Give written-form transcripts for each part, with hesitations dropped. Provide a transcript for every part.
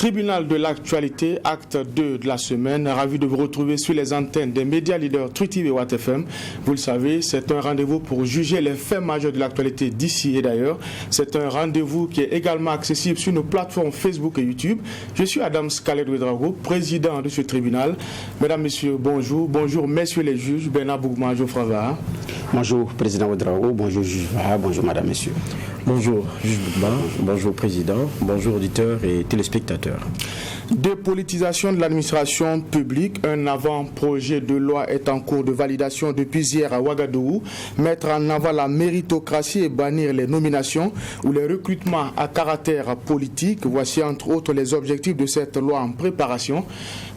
Tribunal de l'actualité, acte 2 de la semaine. Ravi de vous retrouver sur les antennes des médias leaders Truth TV et Watt FM. Vous le savez, c'est un rendez-vous pour juger les faits majeurs de l'actualité d'ici et d'ailleurs. C'est un rendez-vous qui est également accessible sur nos plateformes Facebook et YouTube. Je suis Adam Scalet Ouedraogo, président de ce tribunal. Mesdames, Messieurs, bonjour. Bonjour, Messieurs les juges. Bernard Bougma, Geoffroy Vaha. Bonjour, président Ouedraogo. Bonjour, juge Vaha. Bonjour, Madame, Messieurs. Bonjour, juge Bougma. Bonjour, président. Bonjour, auditeurs et téléspectateurs. Dépolitisation de l'administration publique. Un avant-projet de loi est en cours de validation depuis hier à Ouagadougou. Mettre en avant la méritocratie et bannir les nominations ou les recrutements à caractère politique. Voici entre autres les objectifs de cette loi en préparation.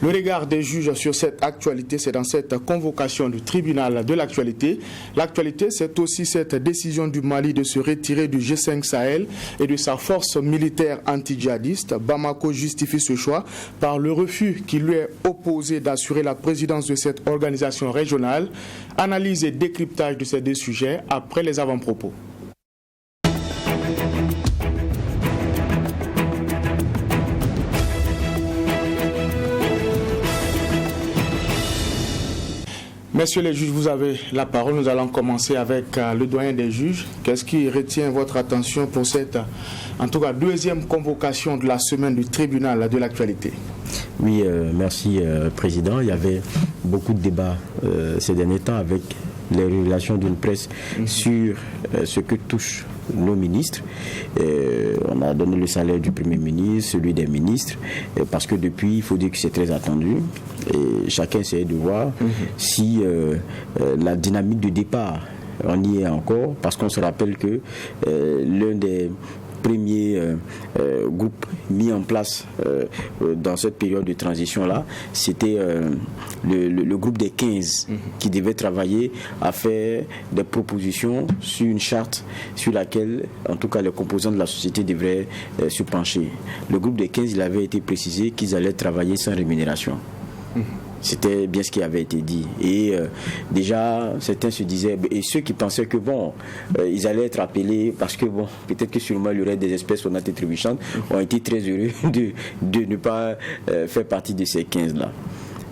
Le regard des juges sur cette actualité, c'est dans cette convocation du tribunal de l'actualité. L'actualité, c'est aussi cette décision du Mali de se retirer du G5 Sahel et de sa force militaire anti-djihadiste. Bamako justifie ce choix par le refus qui lui est opposé d'assurer la présidence de cette organisation régionale. Analyse et décryptage de ces deux sujets après les avant-propos. Messieurs les juges, vous avez la parole. Nous allons commencer avec le doyen des juges. Qu'est-ce qui retient votre attention pour cette, en tout cas, deuxième convocation de la semaine du tribunal de l'actualité? Oui, merci, président. Il y avait beaucoup de débats ces derniers temps avec les révélations d'une presse sur ce que touchent nos ministres. On a donné le salaire du Premier ministre, celui des ministres, parce que depuis, il faut dire que c'est très attendu. Et chacun essaie de voir si la dynamique de départ, on y est encore, parce qu'on se rappelle que l'un des premier groupe mis en place dans cette période de transition-là, c'était le groupe des 15 qui devait travailler à faire des propositions sur une charte sur laquelle, en tout cas, les composants de la société devraient se pencher. Le groupe des 15, il avait été précisé qu'ils allaient travailler sans rémunération. C'était bien ce qui avait été dit. Et déjà, certains se disaient, et ceux qui pensaient que ils allaient être appelés parce que peut-être que sûrement il y aurait des espèces sonantes et trébuchantes, ont été très heureux de ne pas faire partie de ces 15-là.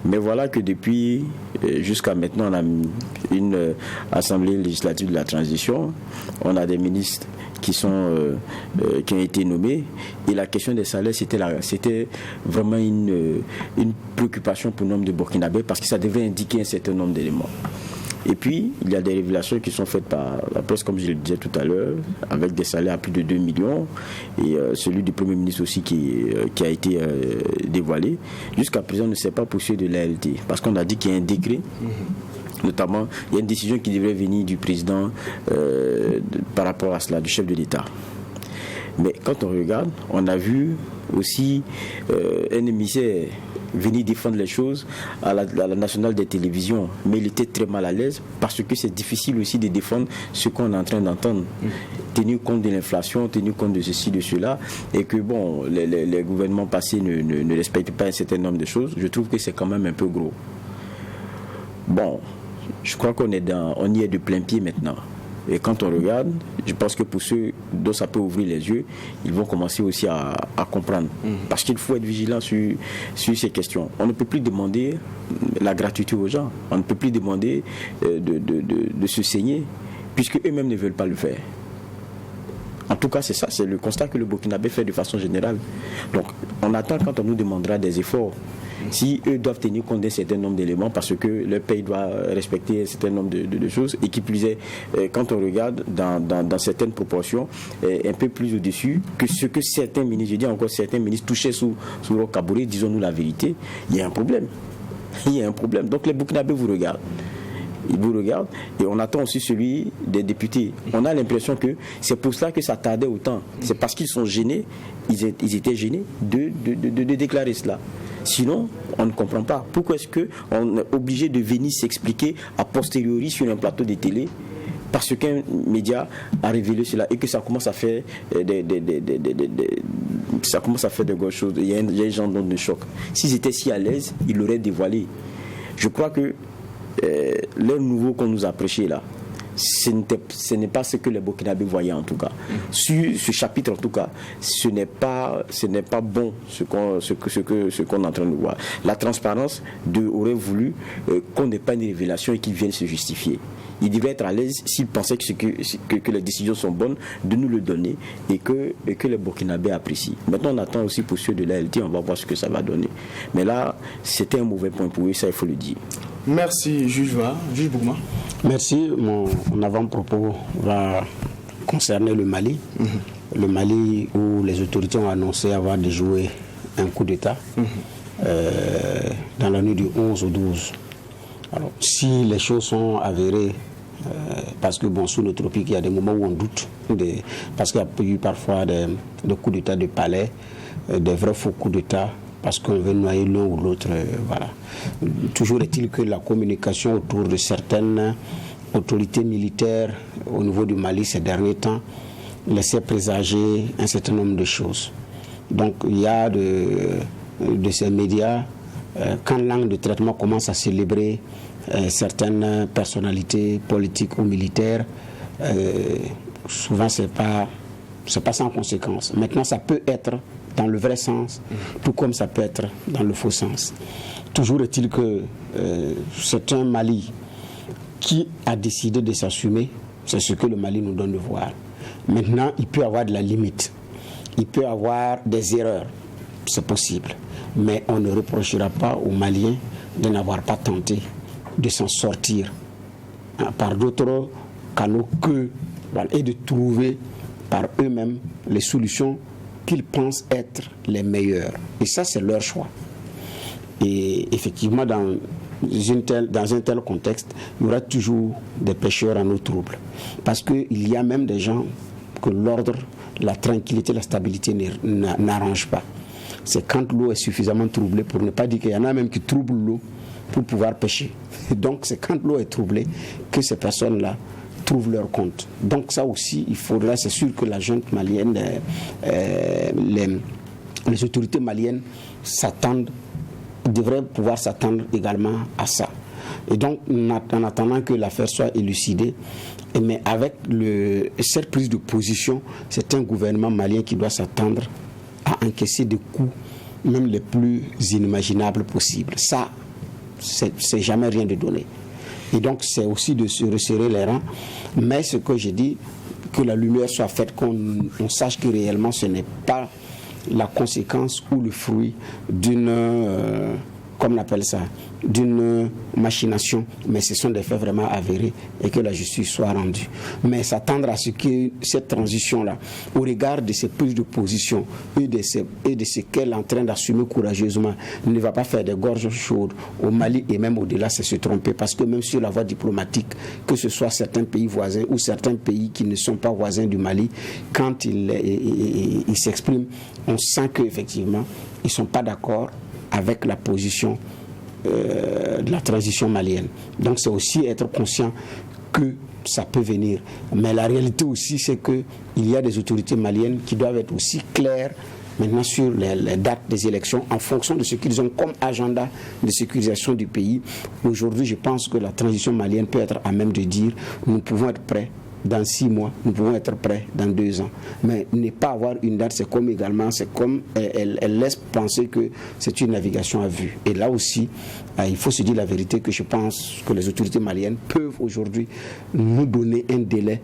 Mais voilà que depuis, jusqu'à maintenant, on a une assemblée législative de la transition, on a des ministres qui ont été nommés, et la question des salaires, c'était vraiment une préoccupation pour le nombre de Burkinabés, parce que ça devait indiquer un certain nombre d'éléments. Et puis, il y a des révélations qui sont faites par la presse, comme je le disais tout à l'heure, avec des salaires à plus de 2 millions, et celui du Premier ministre aussi qui a été dévoilé. Jusqu'à présent, on ne sait pas pour ceux de l'ALT, parce qu'on a dit qu'il y a un décret. Notamment, il y a une décision qui devrait venir du président par rapport à cela, du chef de l'État. Mais quand on regarde, on a vu aussi un émissaire venir défendre les choses à la nationale des télévisions, mais il était très mal à l'aise parce que c'est difficile aussi de défendre ce qu'on est en train d'entendre, tenu compte de l'inflation, tenu compte de ceci, de cela, et que les gouvernements passés ne respectent pas un certain nombre de choses. Je trouve que c'est quand même un peu gros. Je crois qu'on y est de plein pied maintenant. Et quand on regarde, je pense que pour ceux dont ça peut ouvrir les yeux, ils vont commencer aussi à comprendre. Parce qu'il faut être vigilant sur ces questions. On ne peut plus demander la gratuité aux gens. On ne peut plus demander de se saigner, puisque eux-mêmes ne veulent pas le faire. En tout cas, c'est ça, c'est le constat que le Burkinabé fait de façon générale. Donc, on attend quand on nous demandera des efforts. Si eux doivent tenir compte d'un certain nombre d'éléments, parce que leur pays doit respecter un certain nombre de choses, et qui plus est, quand on regarde dans certaines proportions, un peu plus au-dessus que ce que certains ministres, je dis encore certains ministres touchaient sous Roch Kaboré, disons-nous la vérité, il y a un problème. Il y a un problème. Donc les Burkinabés vous regardent. Ils vous regardent, et on attend aussi celui des députés. On a l'impression que c'est pour cela que ça tardait autant. C'est parce qu'ils sont gênés, ils étaient gênés de déclarer cela. Sinon, on ne comprend pas. Pourquoi est-ce qu'on est obligé de venir s'expliquer a posteriori sur un plateau de télé parce qu'un média a révélé cela et que ça commence à faire des grosses choses. Il y a des gens dans le choc. S'ils étaient si à l'aise, ils l'auraient dévoilé. Je crois que l'heure nouveau qu'on nous a prêché là, ce n'est pas ce que les Burkinabés voyaient en tout cas. Sur ce chapitre en tout cas, ce n'est pas bon ce qu'on est en train de voir. La transparence aurait voulu qu'on n'ait pas une révélation et qu'ils viennent se justifier. Il devrait être à l'aise s'il pensait que les décisions sont bonnes, de nous le donner et que les Burkinabés apprécient. Maintenant, on attend aussi pour ceux de l'ALT, on va voir ce que ça va donner. Mais là, c'était un mauvais point pour eux, ça il faut le dire. Merci, Juge Bourma. Merci. Mon avant-propos va concerner le Mali. Le Mali où les autorités ont annoncé avoir déjoué un coup d'État dans la nuit du 11 au 12. Alors, si les choses sont avérées, parce que sous le tropique, il y a des moments où on doute, parce qu'il y a eu parfois des coups d'État de palais, des vrais faux coups d'État, parce qu'on veut noyer l'un ou l'autre. Voilà. Toujours est-il que la communication autour de certaines autorités militaires au niveau du Mali ces derniers temps laissait présager un certain nombre de choses. Donc il y a de ces médias, quand l'angle de traitement commence à célébrer certaines personnalités politiques ou militaires, souvent c'est pas sans conséquence. Maintenant, ça peut être dans le vrai sens, tout comme ça peut être dans le faux sens. Toujours est-il que c'est un Mali qui a décidé de s'assumer, c'est ce que le Mali nous donne de voir. Maintenant, il peut y avoir de la limite, il peut y avoir des erreurs, c'est possible, mais on ne reprochera pas aux Maliens de n'avoir pas tenté de s'en sortir par d'autres canaux et de trouver par eux-mêmes les solutions qu'ils pensent être les meilleures. Et ça, c'est leur choix. Et effectivement, dans un tel contexte, il y aura toujours des pêcheurs en eau trouble. Parce qu'il y a même des gens que l'ordre, la tranquillité, la stabilité n'arrangent pas. C'est quand l'eau est suffisamment troublée, pour ne pas dire qu'il y en a même qui troublent l'eau pour pouvoir pêcher. Et donc, c'est quand l'eau est troublée que ces personnes-là trouvent leur compte. Donc ça aussi, c'est sûr que la junte malienne, les autorités maliennes devraient pouvoir s'attendre également à ça. Et donc, en attendant que l'affaire soit élucidée, mais avec cette prise de position, c'est un gouvernement malien qui doit s'attendre à encaisser des coups, même les plus inimaginables possibles. Ça, c'est jamais rien de donné. Et donc, c'est aussi de se resserrer les rangs. Mais ce que j'ai dit, que la lumière soit faite, qu'on sache que réellement ce n'est pas la conséquence ou le fruit d'une, comme on appelle ça, d'une machination, mais ce sont des faits vraiment avérés et que la justice soit rendue. Mais s'attendre à ce que cette transition-là, au regard de ces prises de position et de ce qu'elle est en train d'assumer courageusement, ne va pas faire des gorges chaudes au Mali et même au-delà, c'est se tromper. Parce que même sur la voie diplomatique, que ce soit certains pays voisins ou certains pays qui ne sont pas voisins du Mali, quand ils s'expriment, on sent qu'effectivement, ils ne sont pas d'accord avec la position de la transition malienne. Donc c'est aussi être conscient que ça peut venir. Mais la réalité aussi, c'est qu'il y a des autorités maliennes qui doivent être aussi claires maintenant sur les dates des élections en fonction de ce qu'ils ont comme agenda de sécurisation du pays. Aujourd'hui, je pense que la transition malienne peut être à même de dire nous pouvons être prêts dans 6 mois, nous pouvons être prêts dans 2 ans. Mais ne pas avoir une date, c'est comme elle laisse penser que c'est une navigation à vue. Et là aussi, il faut se dire la vérité, que je pense que les autorités maliennes peuvent aujourd'hui nous donner un délai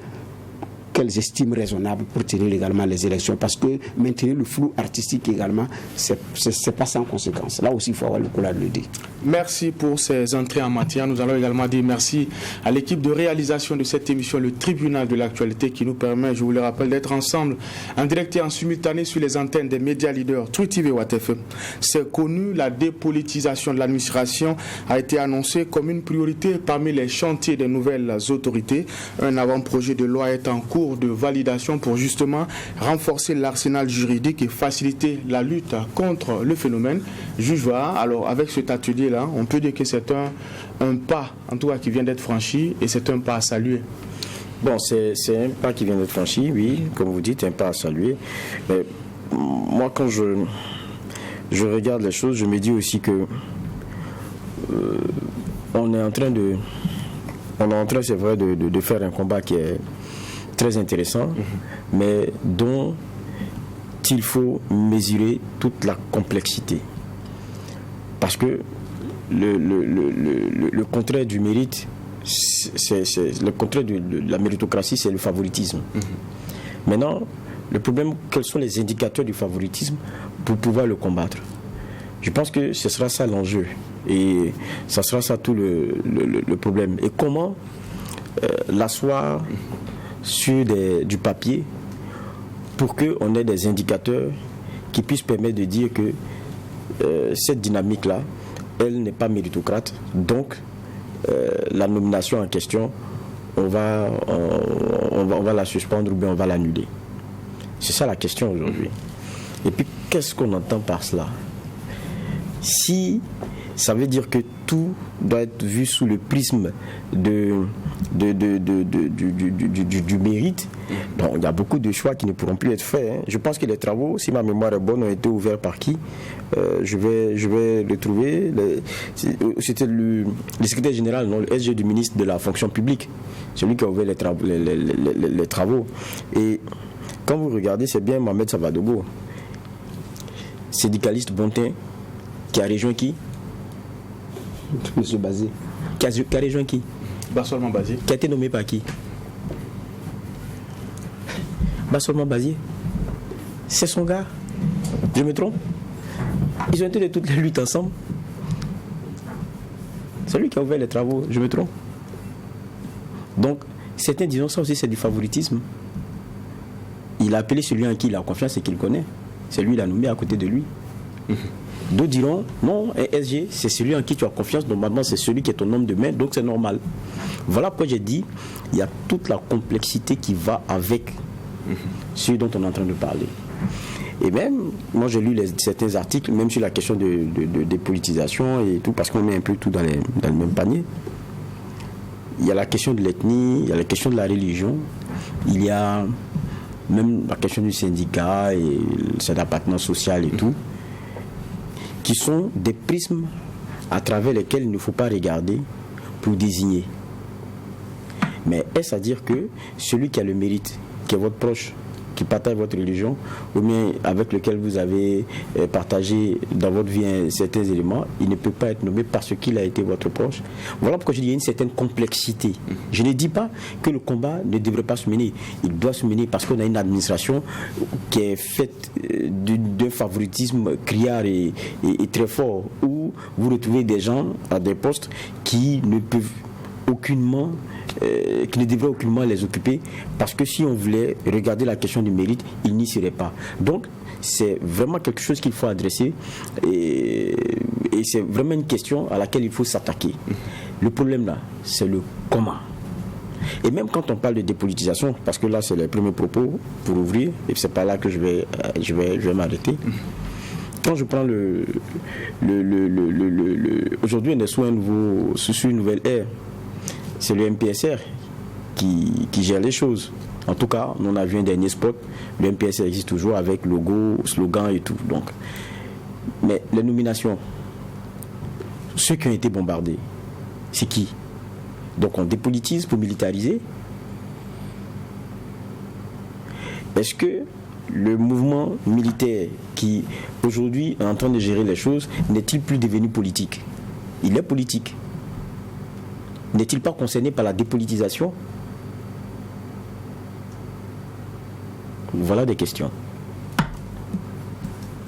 qu'elles estiment raisonnable pour tenir également les élections. Parce que maintenir le flou artistique également, c'est pas sans conséquence. Là aussi, il faut avoir le courage de le dire. Merci pour ces entrées en matière. Nous allons également dire merci à l'équipe de réalisation de cette émission, le Tribunal de l'actualité, qui nous permet, je vous le rappelle, d'être ensemble en direct et en simultané sur les antennes des médias leaders Truth TV et Watt FM. C'est connu, la dépolitisation de l'administration a été annoncée comme une priorité parmi les chantiers des nouvelles autorités. Un avant-projet de loi est en cours de validation pour justement renforcer l'arsenal juridique et faciliter la lutte contre le phénomène. Juge Vaha, alors avec cet atelier-là, on peut dire que c'est un pas, en tout cas, qui vient d'être franchi, et c'est un pas à saluer. Bon, c'est un pas qui vient d'être franchi, oui, comme vous dites, un pas à saluer. Mais moi, quand je regarde les choses, je me dis aussi que on est en train on est en train, c'est vrai, de faire un combat qui est très intéressant, mais dont il faut mesurer toute la complexité. Parce que le contraire du mérite, c'est le contraire de la méritocratie, c'est le favoritisme. Maintenant, le problème, quels sont les indicateurs du favoritisme pour pouvoir le combattre? Je pense que ce sera ça l'enjeu. Et ça sera ça tout le problème. Et comment l'asseoir sur du papier pour qu'on ait des indicateurs qui puissent permettre de dire que cette dynamique-là, elle n'est pas méritocrate. Donc, la nomination en question, on va la suspendre ou bien on va l'annuler. C'est ça la question aujourd'hui. Et puis, qu'est-ce qu'on entend par cela? Si ça veut dire que tout doit être vu sous le prisme du mérite, bon, il y a beaucoup de choix qui ne pourront plus être faits. Hein. Je pense que les travaux, si ma mémoire est bonne, ont été ouverts par qui? Je vais le trouver. C'était le secrétaire général, non, le SG du ministre de la fonction publique, celui qui a ouvert les travaux. Et quand vous regardez, c'est bien Mohamed Savadogo, syndicaliste bontain, qui a rejoint qui? Monsieur Bazé. Qui a rejoint qui? Bassolman Bazé. Qui a été nommé par qui? Bassolman Bazé. C'est son gars. Je me trompe? Ils ont été de toutes les luttes ensemble. C'est lui qui a ouvert les travaux. Je me trompe? Donc, certains disons ça aussi, c'est du favoritisme. Il a appelé celui en qui il a confiance et qu'il connaît. C'est lui qui l'a nommé à côté de lui. D'autres diront, non, un SG, c'est celui en qui tu as confiance, normalement c'est celui qui est ton homme de main, donc c'est normal. Voilà pourquoi j'ai dit, il y a toute la complexité qui va avec ce dont on est en train de parler. Et même, moi j'ai lu certains articles, même sur la question de dépolitisation et tout, parce qu'on met un peu tout dans le même panier. Il y a la question de l'ethnie, il y a la question de la religion, il y a même la question du syndicat et cette appartenance sociale et tout, qui sont des prismes à travers lesquels il ne faut pas regarder pour désigner. Mais est-ce à dire que celui qui a le mérite, qui est votre proche, qui partage votre religion, ou bien avec lequel vous avez partagé dans votre vie certains éléments, il ne peut pas être nommé parce qu'il a été votre proche? Voilà pourquoi je dis qu'il y a une certaine complexité. Je ne dis pas que le combat ne devrait pas se mener. Il doit se mener parce qu'on a une administration qui est faite d'un favoritisme criard et très fort, où vous retrouvez des gens à des postes qui ne peuvent aucunement, qui ne devraient aucunement les occuper, parce que si on voulait regarder la question du mérite, ils n'y seraient pas. Donc c'est vraiment quelque chose qu'il faut adresser et c'est vraiment une question à laquelle il faut s'attaquer. Le problème là, c'est le comment. Et même quand on parle de dépolitisation, parce que là c'est les premiers propos pour ouvrir, et c'est pas là que je vais m'arrêter. Quand je prends aujourd'hui on est sous une nouvelle ère. C'est le MPSR qui gère les choses. En tout cas, on a vu un dernier spot. Le MPSR existe toujours avec logo, slogan et tout. Donc, mais les nominations, ceux qui ont été bombardés, c'est qui? Donc on dépolitise pour militariser. Est-ce que le mouvement militaire qui aujourd'hui est en train de gérer les choses n'est-il plus devenu politique? Il est politique. N'est-il pas concerné par la dépolitisation? Voilà des questions.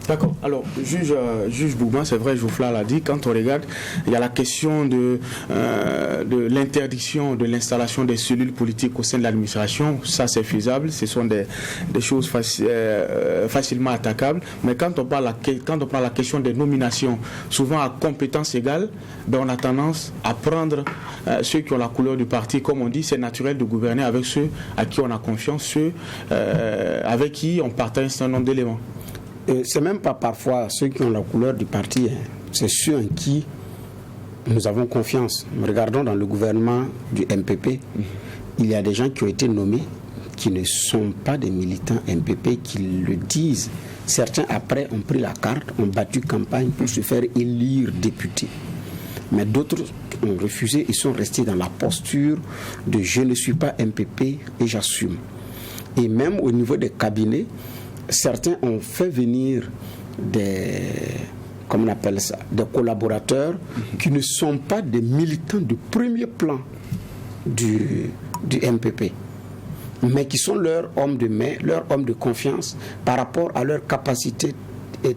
D'accord. Alors, juge Bouban, c'est vrai, Jouffla l'a dit, quand on regarde, il y a la question de l'interdiction de l'installation des cellules politiques au sein de l'administration. Ça, c'est faisable. Ce sont des choses facilement attaquables. Mais quand on prend la question des nominations, souvent à compétences égales, ben on a tendance à prendre ceux qui ont la couleur du parti. Comme on dit, c'est naturel de gouverner avec ceux à qui on a confiance, ceux avec qui on partage un certain nombre d'éléments. C'est même pas parfois ceux qui ont la couleur du parti, hein. C'est ceux en qui nous avons confiance. Regardons dans le gouvernement du MPP, il y a des gens qui ont été nommés qui ne sont pas des militants MPP, qui le disent. Certains après ont pris la carte, ont battu campagne pour se faire élire député. Mais d'autres ont refusé, ils sont restés dans la posture de je ne suis pas MPP et j'assume. Et même au niveau des cabinets, certains ont fait venir des collaborateurs qui ne sont pas des militants de premier plan du MPP, mais qui sont leurs hommes de main, leurs hommes de confiance par rapport à leur capacité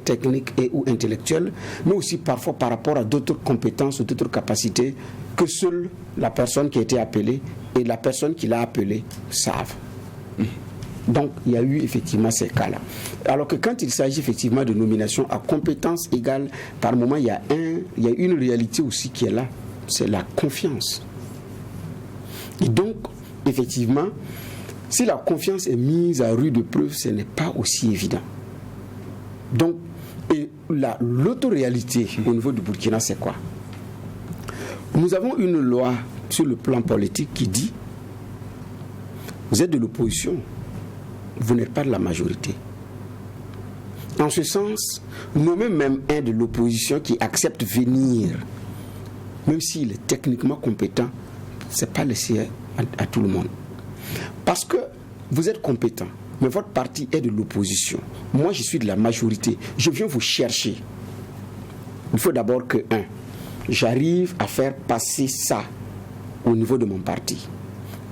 technique et ou intellectuelle, mais aussi parfois par rapport à d'autres compétences ou d'autres capacités que seule la personne qui a été appelée et la personne qui l'a appelée savent. Donc il y a eu effectivement ces cas-là. Alors que quand il s'agit effectivement de nomination à compétences égales, par moment il y a une réalité aussi qui est là, c'est la confiance. Et donc effectivement, si la confiance est mise à rude preuve, ce n'est pas aussi évident. Donc, l'autre réalité au niveau du Burkina, c'est quoi? Nous avons une loi sur le plan politique qui dit vous êtes de l'opposition, vous n'êtes pas de la majorité. En ce sens, nommer même un de l'opposition qui accepte venir, même s'il est techniquement compétent, ce n'est pas laissé à tout le monde. Parce que vous êtes compétent, mais votre parti est de l'opposition. Moi, je suis de la majorité. Je viens vous chercher. Il faut d'abord que, j'arrive à faire passer ça au niveau de mon parti.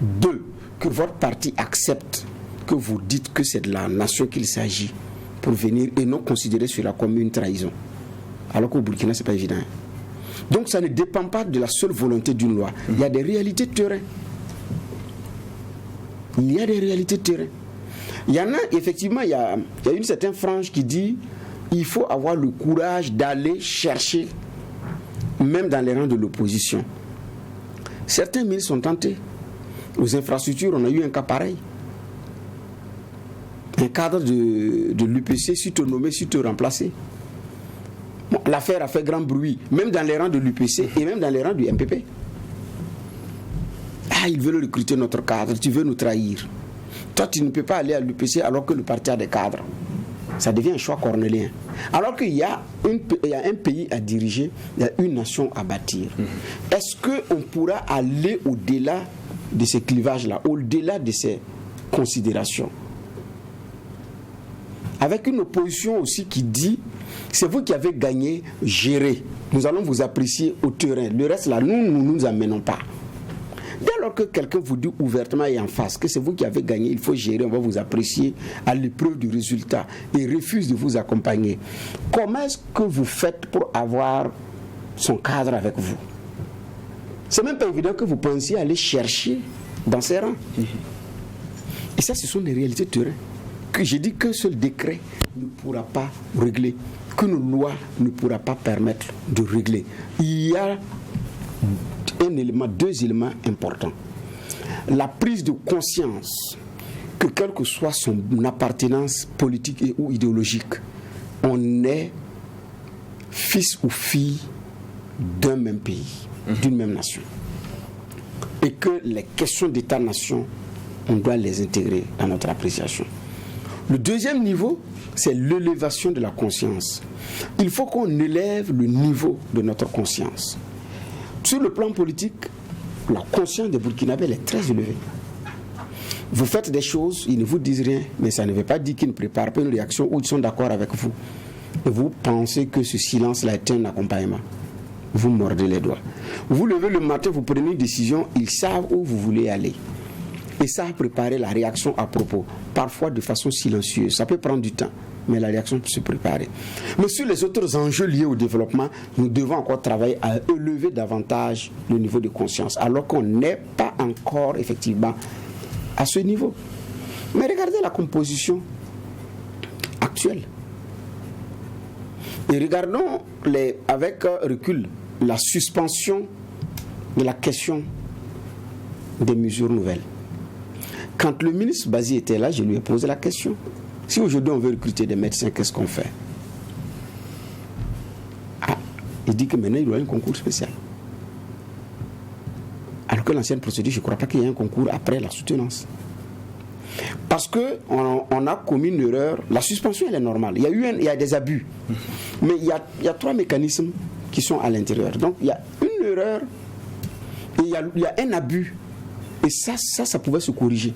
2, que votre parti accepte que vous dites que c'est de la nation qu'il s'agit pour venir et non considérer cela comme une trahison. Alors qu'au Burkina, ce n'est pas évident. Donc, ça ne dépend pas de la seule volonté d'une loi. Il y a des réalités de terrain. Il y a des réalités de terrain. Il y en a, effectivement, il y a une certaine frange qui dit il faut avoir le courage d'aller chercher, même dans les rangs de l'opposition. Certains ministres sont tentés. Aux infrastructures, on a eu un cas pareil. Un cadre de l'UPC, surtout nommé, surtout remplacé. Bon, l'affaire a fait grand bruit, même dans les rangs de l'UPC et même dans les rangs du MPP. Ah, ils veulent recruter notre cadre, tu veux nous trahir. Toi, tu ne peux pas aller à l'UPC alors que le parti a des cadres. Ça devient un choix cornélien. Alors qu'il y a un pays à diriger, il y a une nation à bâtir. Est-ce qu'on pourra aller au-delà de ces clivages-là, au-delà de ces considérations? Avec une opposition aussi qui dit, c'est vous qui avez gagné, gérez. Nous allons vous apprécier au terrain. Le reste là, nous ne nous amenons pas. Dès lors que quelqu'un vous dit ouvertement et en face que c'est vous qui avez gagné, il faut gérer, on va vous apprécier à l'épreuve du résultat et refuse de vous accompagner. Comment est-ce que vous faites pour avoir son cadre avec vous? C'est même pas évident que vous pensiez aller chercher dans ses rangs. Et ça, ce sont des réalités de terrain que j'ai dit qu'un seul décret ne pourra pas régler, qu'une loi ne pourra pas permettre de régler. Il y a deux éléments importants. La prise de conscience que quelle que soit son appartenance politique et ou idéologique, on est fils ou fille d'un même pays, d'une même nation. Et que les questions d'État-nation, on doit les intégrer dans notre appréciation. Le deuxième niveau, c'est l'élévation de la conscience. Il faut qu'on élève le niveau de notre conscience. Sur le plan politique, la conscience des Burkinabés est très élevée. Vous faites des choses, ils ne vous disent rien, mais ça ne veut pas dire qu'ils ne préparent pas une réaction ou ils sont d'accord avec vous. Et vous pensez que ce silence-là est un accompagnement. Vous mordez les doigts. Vous levez le matin, vous prenez une décision, ils savent où vous voulez aller. Et ça a préparé la réaction à propos, parfois de façon silencieuse. Ça peut prendre du temps, mais la réaction peut se préparer. Mais sur les autres enjeux liés au développement, nous devons encore travailler à élever davantage le niveau de conscience, alors qu'on n'est pas encore effectivement à ce niveau. Mais regardez la composition actuelle. Et regardons avec recul la suspension de la question des mesures nouvelles. Quand le ministre Bazi était là, je lui ai posé la question. Si aujourd'hui on veut recruter des médecins, qu'est-ce qu'on fait? Il dit que maintenant il y a un concours spécial. Alors que l'ancienne procédure, je ne crois pas qu'il y ait un concours après la soutenance. Parce qu'on a commis une erreur. La suspension, elle est normale. Il y a des abus. Mais il y a 3 mécanismes qui sont à l'intérieur. Donc il y a erreur et il y a un abus. Et ça pouvait se corriger.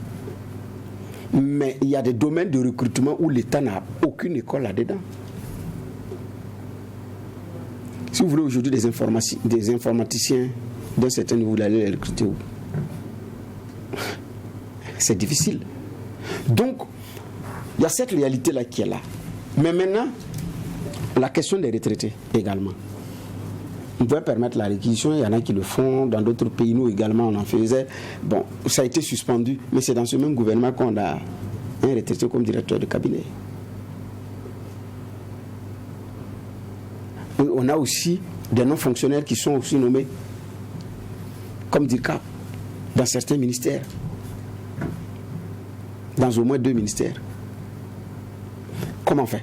Mais il y a des domaines de recrutement où l'État n'a aucune école là-dedans. Si vous voulez aujourd'hui des informaticiens d'un certain niveau, vous allez les recruter où? C'est difficile. Donc, il y a cette réalité-là qui est là. Mais maintenant, la question des retraités également. On peut permettre la réquisition, il y en a qui le font, dans d'autres pays, nous également on en faisait. Bon, ça a été suspendu, mais c'est dans ce même gouvernement qu'on a un retraité comme directeur de cabinet. On a aussi des non-fonctionnaires qui sont aussi nommés comme DIRCAP dans certains ministères, dans au moins 2 ministères. Comment faire?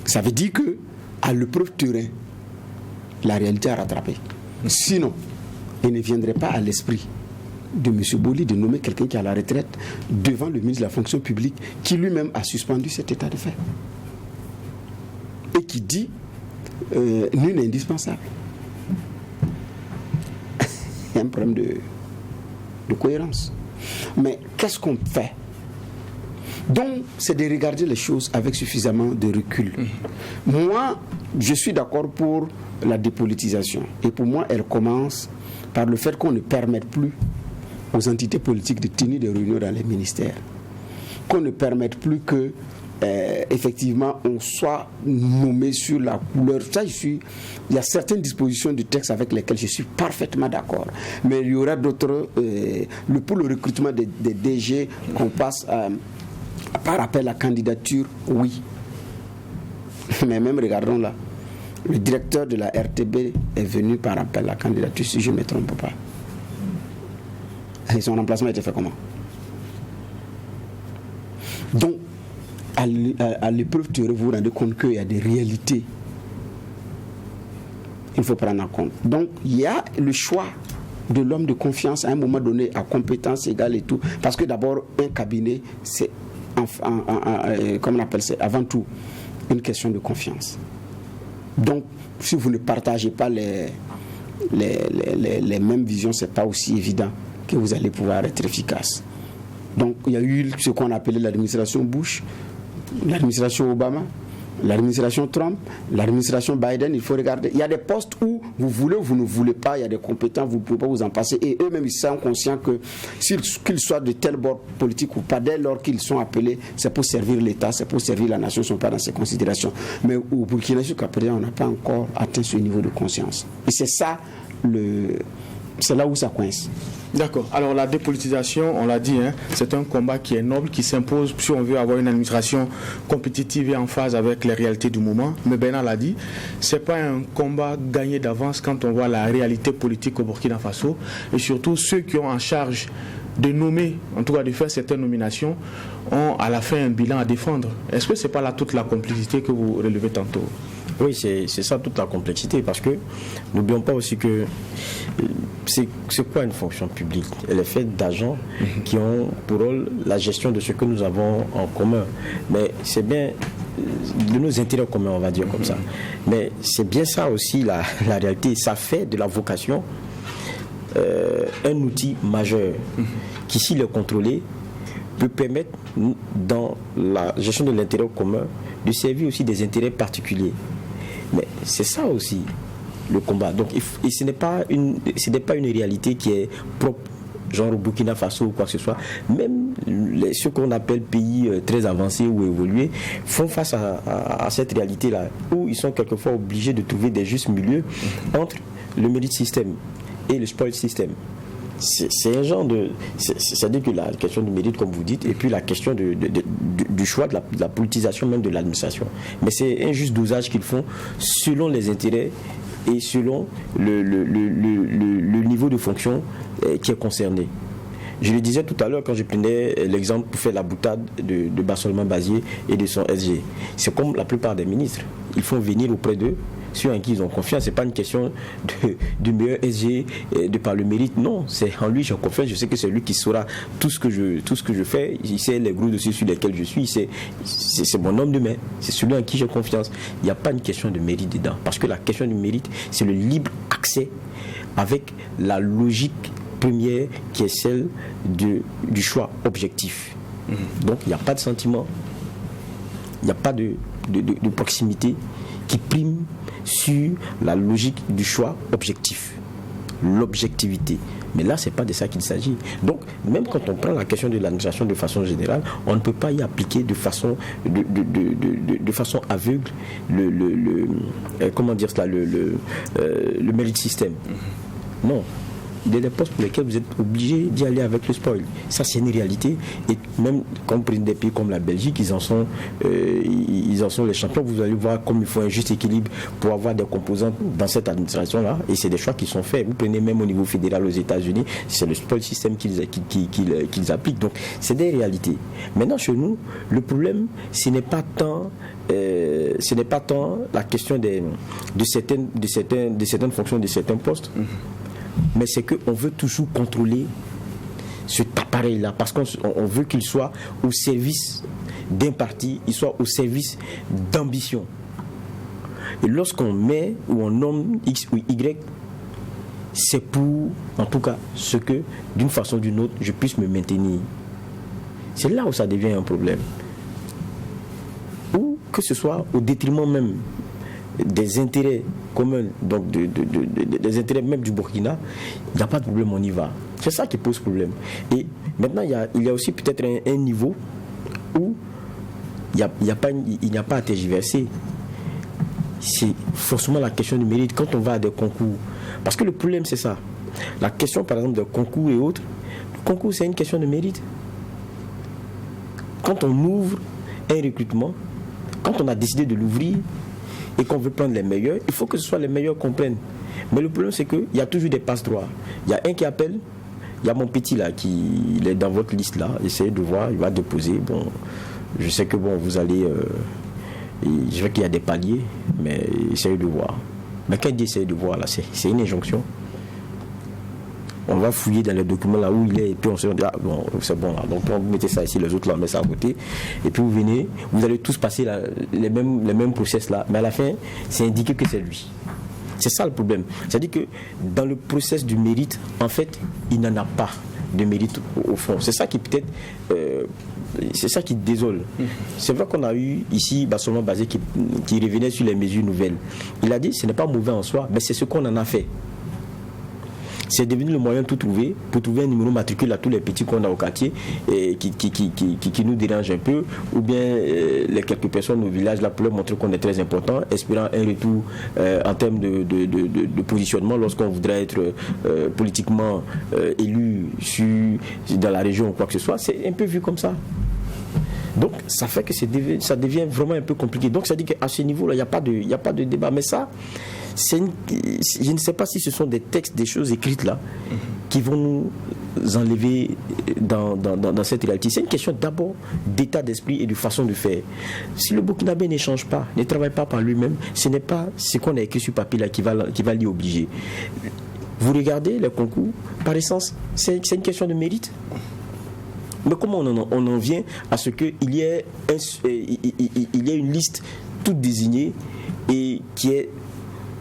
Ça veut dire que à l'épreuve terrain, la réalité a rattrapé. Sinon, il ne viendrait pas à l'esprit de M. Boli de nommer quelqu'un qui est à la retraite devant le ministre de la fonction publique qui lui-même a suspendu cet état de fait. Et qui dit nul n'est indispensable. Il y a un problème de cohérence. Mais qu'est-ce qu'on fait? Donc, c'est de regarder les choses avec suffisamment de recul. Moi, je suis d'accord pour la dépolitisation. Et pour moi, elle commence par le fait qu'on ne permette plus aux entités politiques de tenir des réunions dans les ministères. Qu'on ne permette plus que, effectivement, on soit nommé sur la couleur. Ça, il y a certaines dispositions du texte avec lesquelles je suis parfaitement d'accord. Mais il y aura d'autres... pour le recrutement des DG, qu'on passe par appel à candidature, oui. Mais même, regardons là, le directeur de la RTB est venu par appel à candidature, si je ne me trompe pas. Et son remplacement a été fait comment? Donc, à l'épreuve, vous vous rendez compte qu'il y a des réalités. Il faut prendre en compte. Donc, il y a le choix de l'homme de confiance à un moment donné, à compétence égale et tout. Parce que d'abord, un cabinet, c'est, comme on appelle ça, avant tout, une question de confiance. Donc, si vous ne partagez pas les mêmes visions, ce n'est pas aussi évident que vous allez pouvoir être efficace. Donc, il y a eu ce qu'on appelait l'administration Bush, l'administration Obama, l'administration Trump, l'administration Biden. Il faut regarder. Il y a des postes où vous voulez ou vous ne voulez pas, il y a des compétents, vous ne pouvez pas vous en passer. Et eux-mêmes, ils sont conscients que qu'ils soient de tel bord politique ou pas, dès lors qu'ils sont appelés, c'est pour servir l'État, c'est pour servir la nation, ils ne sont pas dans ces considérations. Mais au Burkina, jusqu'à présent, on n'a pas encore atteint ce niveau de conscience. Et c'est ça, c'est là où ça coince. D'accord. Alors la dépolitisation, on l'a dit, c'est un combat qui est noble, qui s'impose si on veut avoir une administration compétitive et en phase avec les réalités du moment. Mais Bernard l'a dit, c'est pas un combat gagné d'avance quand on voit la réalité politique au Burkina Faso. Et surtout, ceux qui ont en charge de nommer, en tout cas de faire certaines nominations, ont à la fin un bilan à défendre. Est-ce que c'est pas là toute la complexité que vous relevez tantôt? Oui, c'est ça toute la complexité, parce que n'oublions pas aussi que c'est quoi une fonction publique? Elle est faite d'agents qui ont pour rôle la gestion de ce que nous avons en commun. Mais c'est bien de nos intérêts communs, on va dire comme ça. Mais c'est bien ça aussi la réalité. Ça fait de la vocation un outil majeur qui, s'il est contrôlé, peut permettre, dans la gestion de l'intérêt commun, de servir aussi des intérêts particuliers. Mais c'est ça aussi le combat. Donc, et ce n'est pas une réalité qui est propre, genre au Burkina Faso ou quoi que ce soit. Même ce qu'on appelle pays très avancés ou évolués font face à cette réalité-là, où ils sont quelquefois obligés de trouver des justes milieux entre le mérite système et le spoil système. C'est un genre de... C'est-à-dire que la question du mérite, comme vous dites, et puis la question du choix de la politisation même de l'administration. Mais c'est un juste dosage qu'ils font selon les intérêts et selon le niveau de fonction qui est concerné. Je le disais tout à l'heure quand je prenais l'exemple pour faire la boutade de Barcelone Bazier et de son SG. C'est comme la plupart des ministres. ils font venir auprès d'eux ceux en qui ils ont confiance. C'est pas une question de meilleur SG de par le mérite. Non, c'est en lui j'ai confiance. Je sais que c'est lui qui saura tout ce que je fais. Il sait les gros dossiers sur lesquels je suis. C'est mon homme de main. C'est celui en qui j'ai confiance. Il n'y a pas une question de mérite dedans. Parce que la question du mérite, c'est le libre accès avec la logique première qui est celle du choix objectif. Donc il n'y a pas de sentiment. Il n'y a pas de proximité qui prime sur la logique du choix objectif, l'objectivité. Mais là, ce n'est pas de ça qu'il s'agit. Donc, même quand on prend la question de l'administration de façon générale, on ne peut pas y appliquer de façon aveugle comment dire cela, le merit system. Non. Il y a des postes pour lesquels vous êtes obligé d'y aller avec le spoil. Ça, c'est une réalité. Et même quand vous prenez des pays comme la Belgique, ils en sont les champions. Vous allez voir comme il faut un juste équilibre pour avoir des composantes dans cette administration-là. Et c'est des choix qui sont faits. Vous prenez même au niveau fédéral aux États-Unis, c'est le spoil system qu'ils appliquent. Donc, c'est des réalités. Maintenant, chez nous, le problème, ce n'est pas tant la question de certaines fonctions, de certains postes. Mais c'est qu'on veut toujours contrôler cet appareil-là parce qu'on veut qu'il soit au service d'un parti, il soit au service d'ambition. Et lorsqu'on met ou on nomme X ou Y, c'est pour, en tout cas, ce que, d'une façon ou d'une autre, je puisse me maintenir. C'est là où ça devient un problème. Ou que ce soit au détriment même des intérêts communs, donc des intérêts même du Burkina, il n'y a pas de problème, on y va. C'est ça qui pose problème. Et maintenant, il y a aussi peut-être un niveau où il n'y a pas à tergiverser. C'est forcément la question du mérite quand on va à des concours. Parce que le problème, c'est ça. La question, par exemple, de concours et autres, le concours, c'est une question de mérite. Quand on ouvre un recrutement, quand on a décidé de l'ouvrir, et qu'on veut prendre les meilleurs, il faut que ce soit les meilleurs qu'on prenne. Mais le problème, c'est qu'il y a toujours des passe-droits. Il y a un qui appelle, il y a mon petit là, il est dans votre liste là, essayez de voir, il va déposer. Bon, je sais que bon, vous allez... je vois qu'il y a des paliers, mais essayez de voir. Mais quand il dit essayez de voir, là, c'est une injonction. On va fouiller dans les documents là où il est, et puis on se dit, ah bon, c'est bon là. Donc vous mettez ça ici, les autres là, on met ça à côté. Et puis vous venez, vous allez tous passer là, les mêmes process là. Mais à la fin, c'est indiqué que c'est lui. C'est ça le problème. C'est-à-dire que dans le process du mérite, en fait, il n'en a pas de mérite au fond. C'est ça qui peut-être... c'est ça qui désole. C'est vrai qu'on a eu ici Bassoman Bazé qui revenait sur les mesures nouvelles. Il a dit, ce n'est pas mauvais en soi, mais c'est ce qu'on en a fait. C'est devenu le moyen de tout trouver, pour trouver un numéro matricule à tous les petits qu'on a au quartier et qui nous dérange un peu, ou bien les quelques personnes au village là pour leur montrer qu'on est très important, espérant un retour en termes de positionnement lorsqu'on voudrait être politiquement élu dans la région ou quoi que ce soit. C'est un peu vu comme ça. Donc ça fait que ça devient vraiment un peu compliqué. Donc ça dit qu'à ce niveau-là, il n'y a pas de débat. Mais ça, je ne sais pas si ce sont des textes, des choses écrites là, qui vont nous enlever dans cette réalité. C'est une question d'abord d'état d'esprit et de façon de faire. Si le Burkinabé n'échange pas, ne travaille pas par lui-même, ce n'est pas ce qu'on a écrit sur papier là qui va l'y obliger. Vous regardez les concours, par essence, c'est une question de mérite. Mais comment on en vient à ce qu'il y ait une liste toute désignée et qui est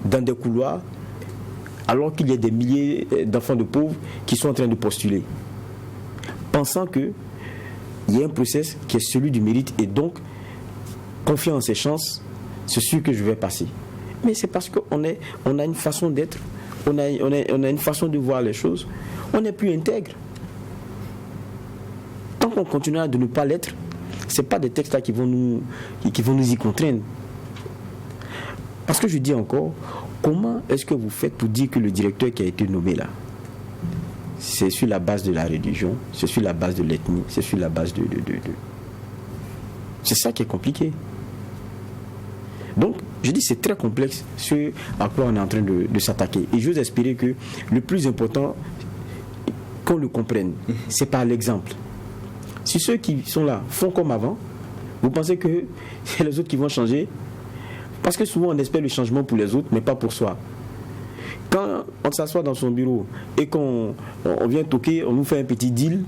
dans des couloirs alors qu'il y a des milliers d'enfants de pauvres qui sont en train de postuler, pensant qu'il y a un process qui est celui du mérite et donc confiant en ses chances, c'est sûr que je vais passer. Mais c'est parce qu'on a une façon d'être, on a une façon de voir les choses, on n'est plus intègre. Tant qu'on continuera de ne pas l'être, ce n'est pas des textes là qui vont nous y contraindre. Parce que je dis encore, comment est-ce que vous faites pour dire que le directeur qui a été nommé là, c'est sur la base de la religion, c'est sur la base de l'ethnie, c'est sur la base de... C'est ça qui est compliqué. Donc, je dis c'est très complexe ce à quoi on est en train de s'attaquer. Et j'ose espérer que le plus important, qu'on le comprenne, c'est par l'exemple. Si ceux qui sont là font comme avant, vous pensez que c'est les autres qui vont changer? Parce que souvent on espère le changement pour les autres, mais pas pour soi. Quand on s'assoit dans son bureau et qu'on vient toquer, on nous fait un petit deal,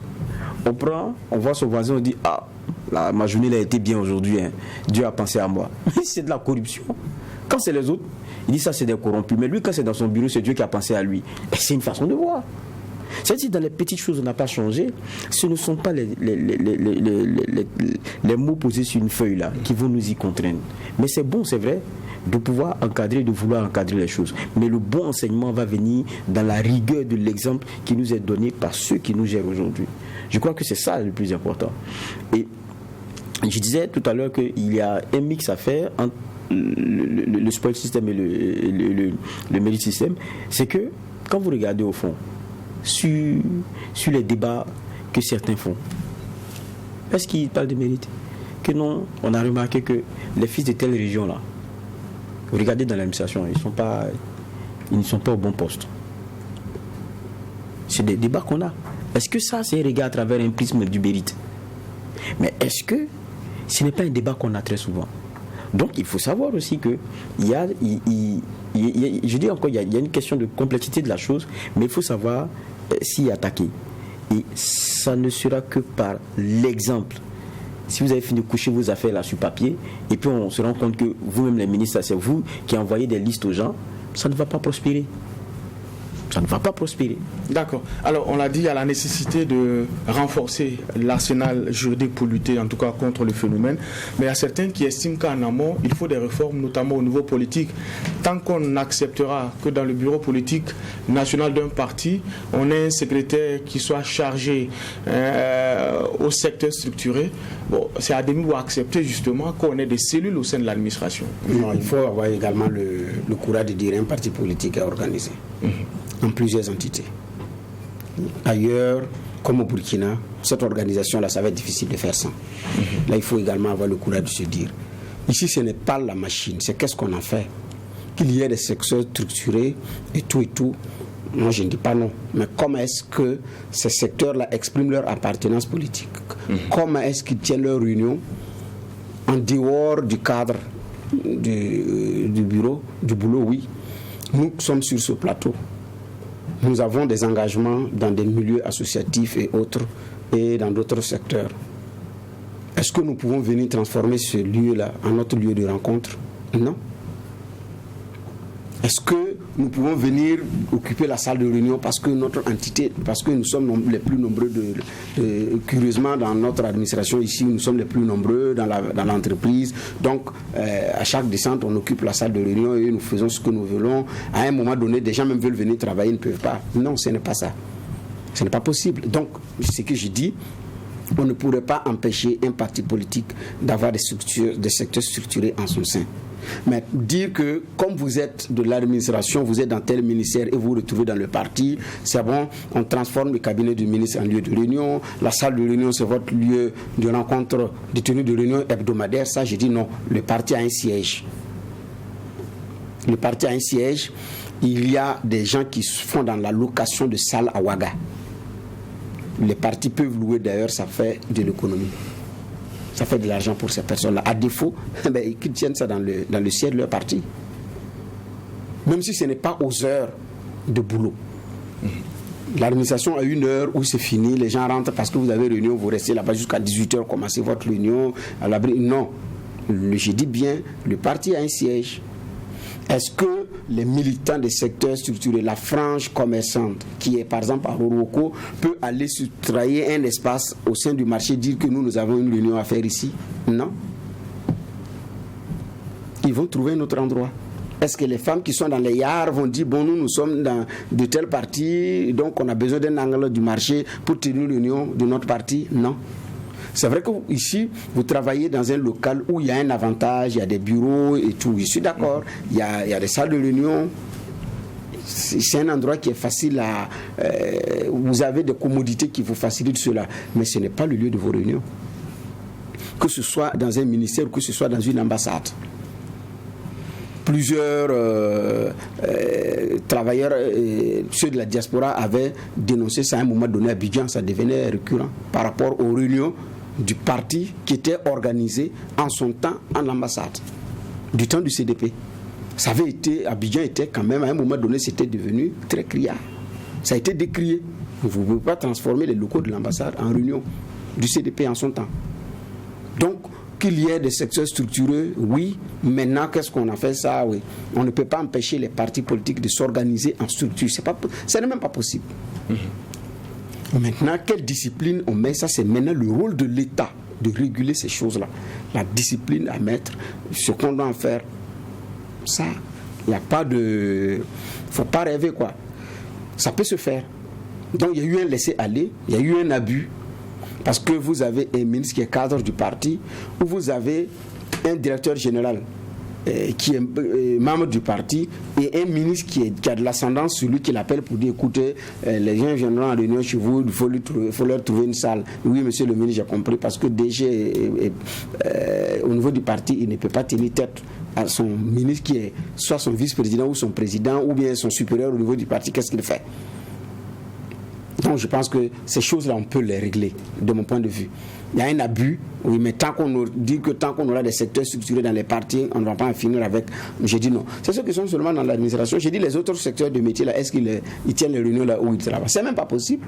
on prend, on voit son voisin, on dit « Ah, là, ma journée a été bien aujourd'hui, hein. Dieu a pensé à moi. » Mais c'est de la corruption. Quand c'est les autres, il dit ça c'est des corrompus. Mais lui, quand c'est dans son bureau, c'est Dieu qui a pensé à lui. Et c'est une façon de voir. C'est-à-dire dans les petites choses on n'a pas changé, ce ne sont pas les mots posés sur une feuille là qui vont nous y contraindre. Mais c'est bon, c'est vrai, de pouvoir encadrer, de vouloir encadrer les choses. Mais le bon enseignement va venir dans la rigueur de l'exemple qui nous est donné par ceux qui nous gèrent aujourd'hui. Je crois que c'est ça le plus important. Et je disais tout à l'heure qu'il y a un mix à faire entre le spoil system et le merit system. C'est que quand vous regardez au fond sur les débats que certains font, est-ce qu'ils parlent de mérite? Que non, on a remarqué que les fils de telle région là, vous regardez dans l'administration, ils ne sont pas au bon poste. C'est des débats qu'on a. Est-ce que ça c'est un regard à travers un prisme du mérite? Mais est-ce que ce n'est pas un débat qu'on a très souvent? Donc il faut savoir aussi que je dis encore, il y a une question de complexité de la chose, mais il faut savoir s'y attaquer. Et ça ne sera que par l'exemple. Si vous avez fini de coucher vos affaires là sur papier, et puis on se rend compte que vous-même les ministres, c'est vous qui envoyez des listes aux gens, ça ne va pas prospérer. Ça ne va pas prospérer. D'accord. Alors, on l'a dit, il y a la nécessité de renforcer l'arsenal juridique pour lutter, en tout cas, contre le phénomène. Mais il y a certains qui estiment qu'en amont, il faut des réformes, notamment au niveau politique. Tant qu'on acceptera que dans le bureau politique national d'un parti, on ait un secrétaire qui soit chargé au secteur structuré, bon, c'est à demi ou accepter justement qu'on ait des cellules au sein de l'administration. Non, il faut avoir également le courage de dire un parti politique est organisé. En plusieurs entités. Ailleurs, comme au Burkina, cette organisation-là, ça va être difficile de faire sans. Là, il faut également avoir le courage de se dire, ici, ce n'est pas la machine, c'est qu'est-ce qu'on en fait. Qu'il y ait des secteurs structurés et tout. Moi, je ne dis pas non. Mais comment est-ce que ces secteurs-là expriment leur appartenance politique? Comment est-ce qu'ils tiennent leur réunion en dehors du cadre du bureau, du boulot? Oui. Nous sommes sur ce plateau. Nous avons des engagements dans des milieux associatifs et autres, et dans d'autres secteurs. Est-ce que nous pouvons venir transformer ce lieu-là en notre lieu de rencontre? Non. Est-ce que nous pouvons venir occuper la salle de réunion parce que notre entité, parce que nous sommes les plus nombreux, curieusement dans notre administration ici, nous sommes les plus nombreux dans l'entreprise. Donc, à chaque descente, on occupe la salle de réunion et nous faisons ce que nous voulons. À un moment donné, des gens même veulent venir travailler, ils ne peuvent pas. Non, ce n'est pas ça. Ce n'est pas possible. Donc, ce que je dis, on ne pourrait pas empêcher un parti politique d'avoir des secteurs structurés en son sein. Mais dire que comme vous êtes de l'administration, vous êtes dans tel ministère et vous vous retrouvez dans le parti, c'est bon, on transforme le cabinet du ministre en lieu de réunion, la salle de réunion c'est votre lieu de rencontre, de tenue de réunion hebdomadaire. Ça, je dis non, le parti a un siège. Le parti a un siège, il y a des gens qui font dans la location de salles à Ouaga. Les partis peuvent louer d'ailleurs, ça fait de l'économie. Ça fait de l'argent pour ces personnes-là. À défaut, qu'ils tiennent ça dans le siège de leur parti. Même si ce n'est pas aux heures de boulot. L'administration a une heure où c'est fini, les gens rentrent parce que vous avez réunion, vous restez là-bas jusqu'à 18h, commencez votre réunion à l'abri. Non. Je dis bien, le parti a un siège. Est-ce que les militants des secteurs structurés, la frange commerçante, qui est par exemple à Roroko, peut aller se trahir un espace au sein du marché, dire que nous avons une réunion à faire ici? Non. Ils vont trouver un autre endroit. Est-ce que les femmes qui sont dans les yards vont dire, bon, nous sommes dans de tels partis, donc on a besoin d'un angle du marché pour tenir une réunion de notre parti? Non. C'est vrai que ici, vous travaillez dans un local où il y a un avantage, il y a des bureaux et tout. Je suis d'accord, il y a des salles de réunion. C'est un endroit qui est facile à... vous avez des commodités qui vous facilitent cela. Mais ce n'est pas le lieu de vos réunions. Que ce soit dans un ministère ou que ce soit dans une ambassade. Plusieurs travailleurs, ceux de la diaspora avaient dénoncé ça à un moment donné à Abidjan, ça devenait récurrent par rapport aux réunions du parti qui était organisé en son temps en ambassade. du temps du CDP. Ça avait été, Abidjan était quand même, à un moment donné, c'était devenu très criard. Ça a été décrié. Vous ne pouvez pas transformer les locaux de l'ambassade en réunion du CDP en son temps. Donc, qu'il y ait des secteurs structurés, oui. Maintenant, qu'est-ce qu'on a fait ça? Oui. On ne peut pas empêcher les partis politiques de s'organiser en structure. Ce n'est même pas possible. Maintenant, quelle discipline on met? Ça, c'est maintenant le rôle de l'État de réguler ces choses-là. La discipline à mettre, ce qu'on doit en faire. Ça, il n'y a pas de... Il ne faut pas rêver, quoi. Ça peut se faire. Donc, il y a eu un laisser-aller, il y a eu un abus. Parce que vous avez un ministre qui est cadre du parti, ou vous avez un directeur général qui est membre du parti, et un ministre qui a de l'ascendance sur lui qui l'appelle pour dire, écoutez, les gens viendront en réunion chez vous, il faut leur trouver une salle. Oui, monsieur le ministre, j'ai compris, parce que DG, au niveau du parti, il ne peut pas tenir tête à son ministre qui est soit son vice-président ou son président, ou bien son supérieur au niveau du parti. Qu'est-ce qu'il fait? Donc je pense que ces choses-là, on peut les régler, de mon point de vue. Il y a un abus, oui, mais tant qu'on dit que tant qu'on aura des secteurs structurés dans les partis, on ne va pas en finir avec. J'ai dit non. C'est ceux qui sont seulement dans l'administration. J'ai dit les autres secteurs de métier, là, est-ce qu'ils tiennent les réunions là où ils travaillent? C'est même pas possible.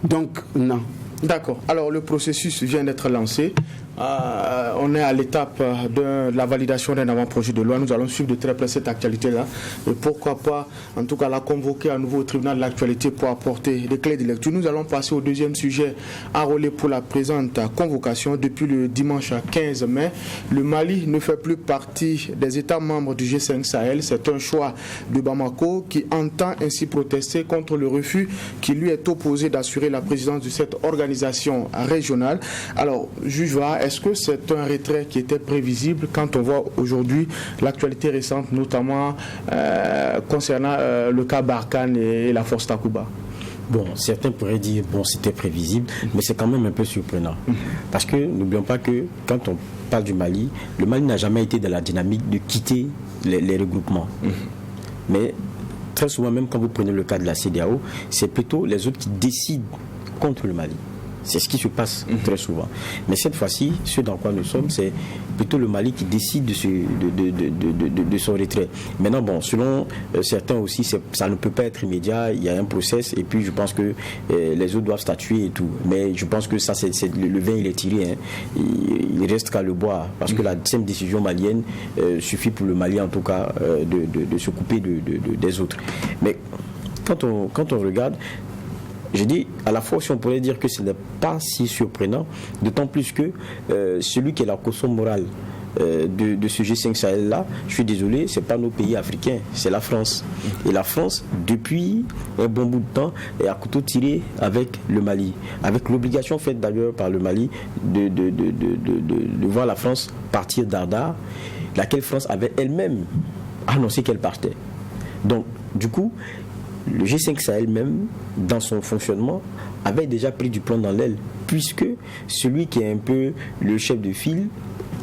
Donc, non. D'accord. Alors, le processus vient d'être lancé. On est à l'étape de la validation d'un avant-projet de loi. Nous allons suivre de très près cette actualité-là. Et pourquoi pas, en tout cas, la convoquer à nouveau au tribunal de l'actualité pour apporter des clés de lecture. Nous allons passer au deuxième sujet enrôlé pour la présente convocation. Depuis le dimanche 15 mai, le Mali ne fait plus partie des États membres du G5 Sahel. C'est un choix de Bamako qui entend ainsi protester contre le refus qui lui est opposé d'assurer la présidence de cette organisation régionale. Alors, juge Va, est-ce que c'est un retrait qui était prévisible quand on voit aujourd'hui l'actualité récente, notamment concernant le cas Barkhane et la force Takuba? Bon, certains pourraient dire, bon, c'était prévisible, mais c'est quand même un peu surprenant. Parce que n'oublions pas que quand on parle du Mali, le Mali n'a jamais été dans la dynamique de quitter les regroupements. Mais très souvent, même quand vous prenez le cas de la CEDEAO, c'est plutôt les autres qui décident contre le Mali. C'est ce qui se passe très souvent. Mais cette fois-ci, ce dans quoi nous sommes, c'est plutôt le Mali qui décide de son retrait. Maintenant, bon, selon certains aussi, ça ne peut pas être immédiat. Il y a un process et puis je pense que les autres doivent statuer et tout. Mais je pense que ça, le vin, il est tiré. Hein. Il reste qu'à le boire. Parce que la simple décision malienne suffit pour le Mali, en tout cas, de se couper des autres. Mais quand on regarde, je dis à la fois si on pourrait dire que ce n'est pas si surprenant, d'autant plus que celui qui est la caution morale de ce G5 Sahel là, je suis désolé, c'est pas nos pays africains, c'est la France. Et la France, depuis un bon bout de temps, est à couteau tiré avec le Mali, avec l'obligation faite d'ailleurs par le Mali de voir la France partir d'Ardar, laquelle France avait elle-même annoncé qu'elle partait. Donc, du coup, le G5 Sahel même, dans son fonctionnement, avait déjà pris du plomb dans l'aile, puisque celui qui est un peu le chef de file,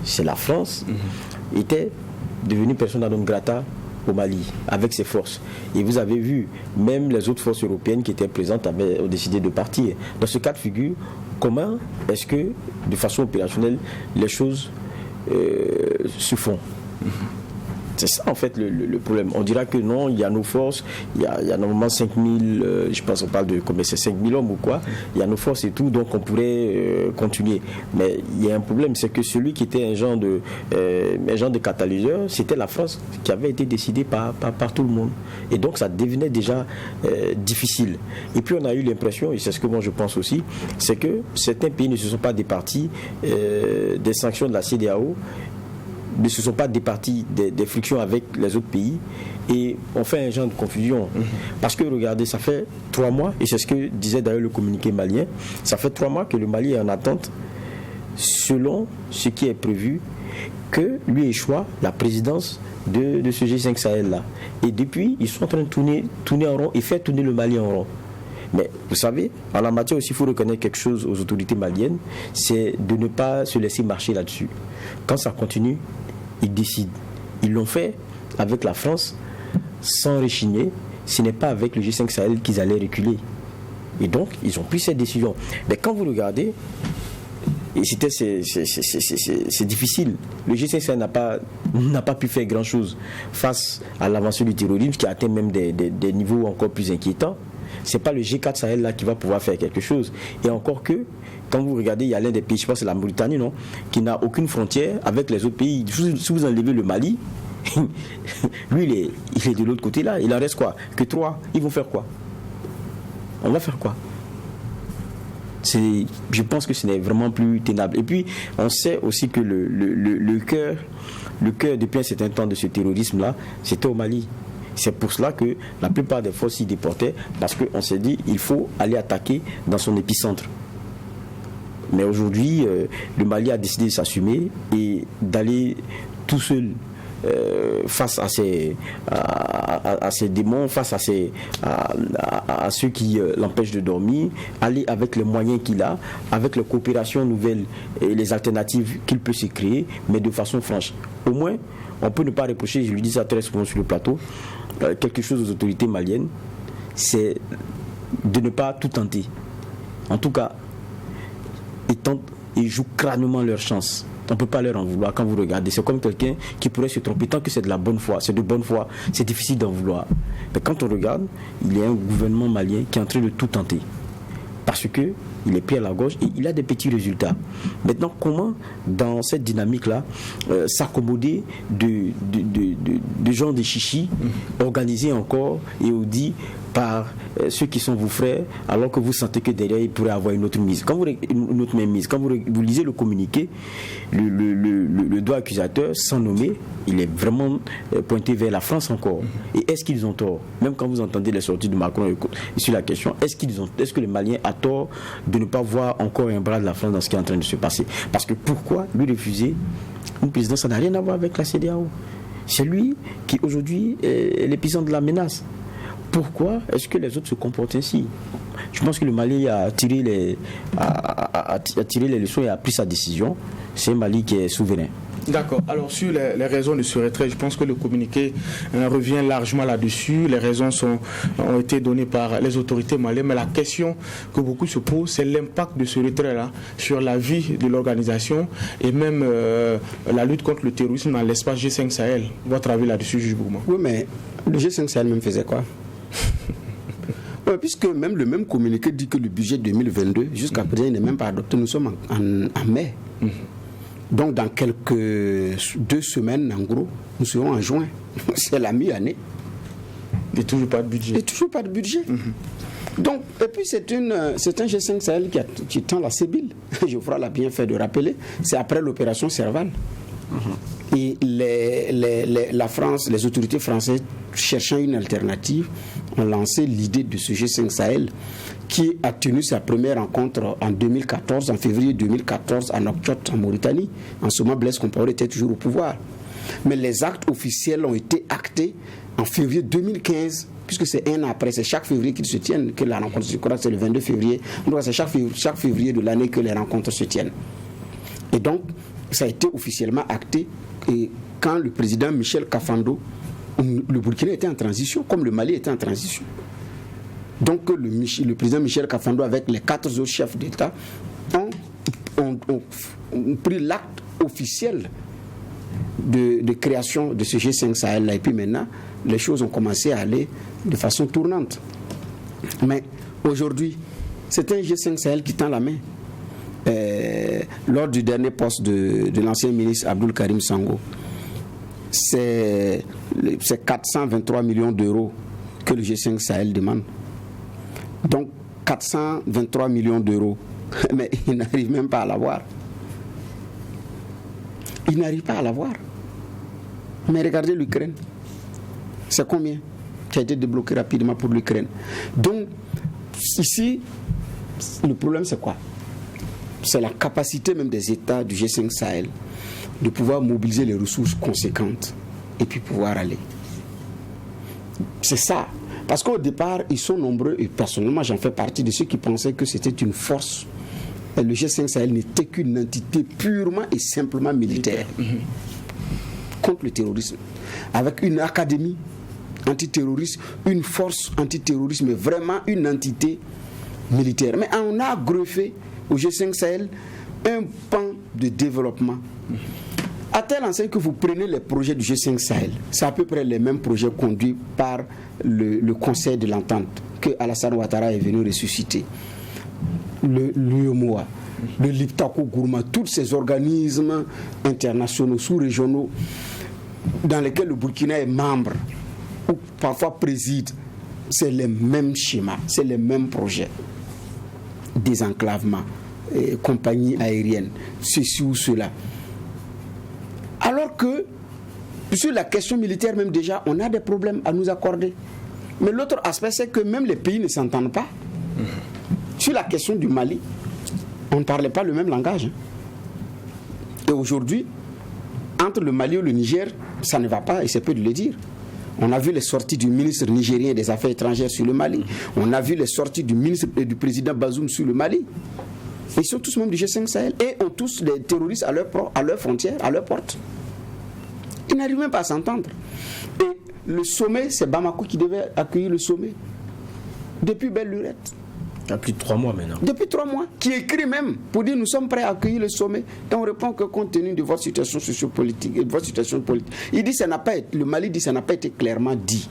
c'est la France, était devenu persona non grata au Mali, avec ses forces. Et vous avez vu, même les autres forces européennes qui étaient présentes ont décidé de partir. Dans ce cas de figure, comment est-ce que, de façon opérationnelle, les choses se font? C'est ça en fait le problème. On dira que non, il y a nos forces, il y a normalement 5000, je pense qu'on parle de combien, c'est 5000 hommes ou quoi, il y a nos forces et tout, donc on pourrait continuer. Mais il y a un problème, c'est que celui qui était un genre de catalyseur, c'était la France qui avait été décidée par tout le monde. Et donc ça devenait déjà difficile. Et puis on a eu l'impression, et c'est ce que moi je pense aussi, c'est que certains pays ne se sont pas départis des sanctions de la CEDEAO, ne se sont pas départis des frictions avec les autres pays et on fait un genre de confusion. Parce que regardez, ça fait 3 mois, et c'est ce que disait d'ailleurs le communiqué malien, ça fait 3 mois que le Mali est en attente, selon ce qui est prévu, que lui échoue la présidence de ce G5 Sahel là. Et depuis, ils sont en train de tourner en rond et faire tourner le Mali en rond. Mais vous savez, en la matière aussi, il faut reconnaître quelque chose aux autorités maliennes, c'est de ne pas se laisser marcher là-dessus. Quand ça continue, ils décident. Ils l'ont fait avec la France sans rechigner. Ce n'est pas avec le G5 Sahel qu'ils allaient reculer. Et donc, ils ont pris cette décision. Mais quand vous regardez, Et c'est difficile. Le G5 Sahel n'a pas pu faire grand-chose face à l'avancée du terrorisme qui a atteint même des niveaux encore plus inquiétants. C'est pas le G4 Sahel là qui va pouvoir faire quelque chose. Et encore que, quand vous regardez, il y a l'un des pays, je pense que c'est la Mauritanie, non, qui n'a aucune frontière avec les autres pays. Si vous enlevez le Mali, lui, il est de l'autre côté là. Il en reste quoi? Que 3. Ils vont faire quoi? On va faire quoi? Je pense que ce n'est vraiment plus tenable. Et puis, on sait aussi que le cœur, depuis un certain temps de ce terrorisme-là, c'était au Mali. C'est pour cela que la plupart des forces s'y déportaient, parce qu'on s'est dit il faut aller attaquer dans son épicentre. Mais aujourd'hui, le Mali a décidé de s'assumer et d'aller tout seul face à ces démons, face à ceux qui l'empêchent de dormir, aller avec les moyens qu'il a, avec les coopérations nouvelles et les alternatives qu'il peut se créer, mais de façon franche. Au moins, on peut ne pas reprocher, je lui dis ça très souvent sur le plateau, quelque chose aux autorités maliennes, c'est de ne pas tout tenter. En tout cas, ils jouent crânement leur chance. On ne peut pas leur en vouloir quand vous regardez. C'est comme quelqu'un qui pourrait se tromper. Tant que c'est de la bonne foi, c'est de bonne foi, c'est difficile d'en vouloir. Mais quand on regarde, il y a un gouvernement malien qui est en train de tout tenter. Parce qu'il est pris à la gorge et il a des petits résultats. Maintenant, comment, dans cette dynamique-là, s'accommoder de gens de chichis, organisés encore et audits par ceux qui sont vos frères, alors que vous sentez que derrière il pourrait avoir une autre mise. Quand vous lisez le communiqué, le doigt accusateur, sans nommer, il est vraiment pointé vers la France encore. Et est-ce qu'ils ont tort? Même quand vous entendez les sorties de Macron sur la question, est-ce que les Maliens ont tort de ne pas voir encore un bras de la France dans ce qui est en train de se passer? Parce que pourquoi lui refuser une présidence? Ça n'a rien à voir avec la CEDEAO. C'est lui qui aujourd'hui est l'épicentre de la menace. Pourquoi est-ce que les autres se comportent ainsi? Je pense que le Mali a tiré les leçons et a pris sa décision. C'est un Mali qui est souverain. D'accord. Alors sur les raisons de ce retrait, je pense que le communiqué revient largement là-dessus. Les raisons ont été données par les autorités maliennes, mais la question que beaucoup se posent, c'est l'impact de ce retrait-là sur la vie de l'organisation et même la lutte contre le terrorisme dans l'espace G5 Sahel. Votre avis là-dessus, juge Bourgman? Oui, mais le G5 Sahel même faisait quoi? Ouais, puisque même le même communiqué dit que le budget 2022, jusqu'à présent, n'est même pas adopté. Nous sommes en mai. Donc, dans quelques 2 semaines, en gros, nous serons en juin. C'est la mi-année. Et toujours pas de budget. Donc, et puis, c'est un G5 Sahel qui tend la Sébile. Geoffroy l'a bien fait de rappeler. C'est après l'opération Serval. Et la France, les autorités françaises, cherchant une alternative, ont lancé l'idée de ce G5 Sahel qui a tenu sa première rencontre en 2014, en février 2014, à Nouakchott, en Mauritanie. En ce moment, Blaise Compaoré était toujours au pouvoir. Mais les actes officiels ont été actés en février 2015, puisque c'est un an après, c'est chaque février qu'ils se tiennent, que la rencontre, je crois que c'est le 22 février, donc c'est chaque février de l'année que les rencontres se tiennent. Et donc, ça a été officiellement acté et quand le président Michel Kafando, le Burkina était en transition, comme le Mali était en transition. Donc le président Michel Kafando avec les 4 autres chefs d'État ont pris l'acte officiel de création de ce G5 Sahel là. Et puis maintenant, les choses ont commencé à aller de façon tournante. Mais aujourd'hui, c'est un G5 Sahel qui tend la main. Lors du dernier poste de l'ancien ministre Abdoul Karim Sango, c'est 423 millions d'euros que le G5 Sahel demande. Donc 423 millions d'euros, mais il n'arrive même pas à l'avoir. Il n'arrive pas à l'avoir. Mais regardez l'Ukraine. C'est combien qui a été débloqué rapidement pour l'Ukraine? Donc ici, le problème c'est quoi? C'est la capacité même des États du G5 Sahel de pouvoir mobiliser les ressources conséquentes et puis pouvoir aller. C'est ça. Parce qu'au départ, ils sont nombreux, et personnellement, j'en fais partie de ceux qui pensaient que c'était une force. Et le G5 Sahel n'était qu'une entité purement et simplement militaire contre le terrorisme. Avec une académie antiterroriste, une force antiterroriste, mais vraiment une entité militaire. Mais on a greffé au G5 Sahel un pan de développement. À telle enseigne que vous prenez les projets du G5 Sahel, c'est à peu près les mêmes projets conduits par le Conseil de l'Entente que Alassane Ouattara est venu ressusciter. L'UEMOA, le Liptako Gourma, tous ces organismes internationaux, sous-régionaux, dans lesquels le Burkina est membre, ou parfois préside, c'est les mêmes schémas, c'est les mêmes projets. Désenclavement, compagnie aérienne, ceci ou cela. Alors que sur la question militaire même déjà, on a des problèmes à nous accorder. Mais l'autre aspect, c'est que même les pays ne s'entendent pas. Sur la question du Mali, on ne parlait pas le même langage. Et aujourd'hui, entre le Mali et le Niger, ça ne va pas, et c'est peu de le dire. On a vu les sorties du ministre nigérien des Affaires étrangères sur le Mali. On a vu les sorties du ministre et du président Bazoum sur le Mali. Ils sont tous membres du G5 Sahel et ont tous des terroristes à leurs frontières, à leurs portes. Ils n'arrivent même pas à s'entendre. Et le sommet, c'est Bamako qui devait accueillir le sommet. Depuis belle lurette. Il y a plus de 3 mois maintenant. Depuis 3 mois. Qui écrit même pour dire nous sommes prêts à accueillir le sommet. Et on répond que compte tenu de votre situation sociopolitique et de votre situation politique. Il dit ça n'a pas été, le Mali dit ça n'a pas été clairement dit.